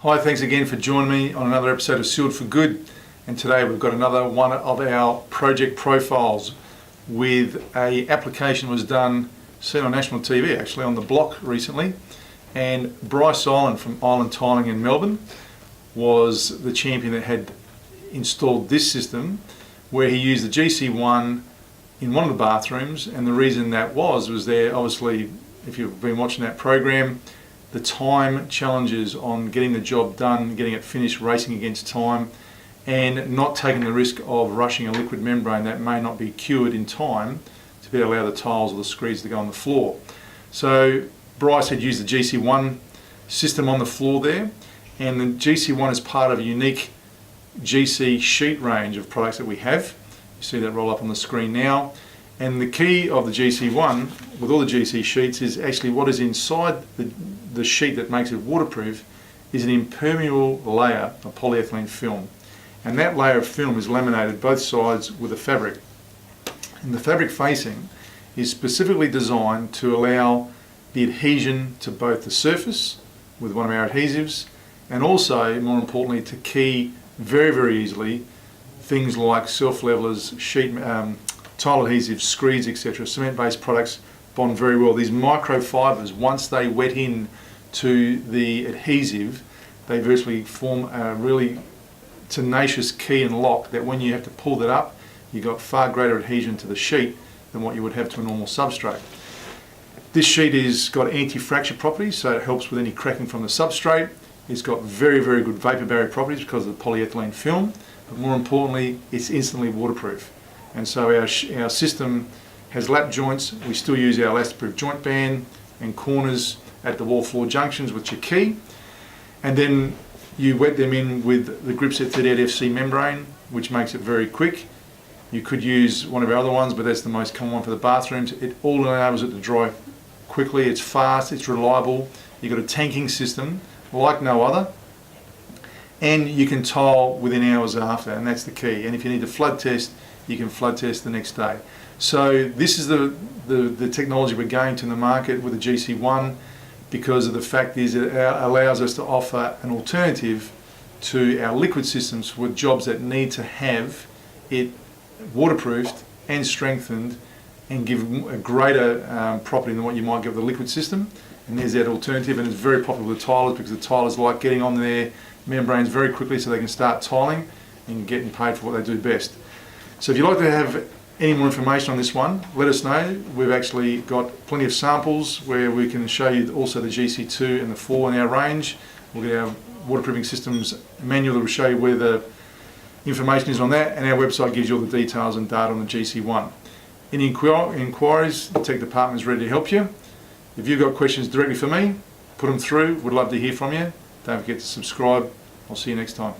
Hi, thanks again for joining me on another episode of Sealed for Good, and today we've got another one of our project profiles with a application was done, seen on national TV actually, on The Block recently, and Bryce Ireland from Island Tiling in Melbourne was the champion that had installed this system where he used the GC1 in one of the bathrooms, and the reason that was there, obviously, if you've been watching that program, the time challenges on getting the job done, getting it finished, racing against time, and not taking the risk of rushing a liquid membrane that may not be cured in time to be able to allow the tiles or the screeds to go on the floor. So Bryce had used the GC1 system on the floor there, and the GC1 is part of a unique GC sheet range of products that we have. You see that roll up on the screen now. And the key of the GC1 with all the GC sheets is actually what is inside the sheet that makes it waterproof is an impermeable layer of polyethylene film. And that layer of film is laminated both sides with a fabric. And the fabric facing is specifically designed to allow the adhesion to both the surface with one of our adhesives, and also, more importantly, to key very, very easily things like self-levelers, sheet tile adhesives, screeds, etc. Cement-based products bond very well. These microfibers, once they wet in to the adhesive, they virtually form a really tenacious key and lock that when you have to pull that up, you've got far greater adhesion to the sheet than what you would have to a normal substrate. This sheet has got anti-fracture properties, so it helps with any cracking from the substrate. It's got very, very good vapor barrier properties because of the polyethylene film, but more importantly, it's instantly waterproof. And so our system has lap joints. We still use our elastic-proof joint band and corners at the wall floor junctions, which are key. And then you wet them in with the Gripset 38 FC membrane, which makes it very quick. You could use one of our other ones, but that's the most common one for the bathrooms. It all enables it to dry quickly. It's fast, it's reliable. You've got a tanking system like no other. And you can tile within hours after, and that's the key. And if you need to flood test, you can flood test the next day. So this is the technology we're going to the market with the GC1, because of the fact is it allows us to offer an alternative to our liquid systems for jobs that need to have it waterproofed and strengthened and give a greater property than what you might get with a liquid system. And there's that alternative, and it's very popular with the tilers because the tilers like getting on their membranes very quickly so they can start tiling and getting paid for what they do best. So if you'd like to have any more information on this one, let us know. We've actually got plenty of samples where we can show you also the GC2 and the 4 in our range. We'll get our waterproofing systems manual that will show you where the information is on that, and our website gives you all the details and data on the GC1. Any inquiries, the tech department is ready to help you. If you've got questions directly for me, put them through. We'd love to hear from you. Don't forget to subscribe. I'll see you next time.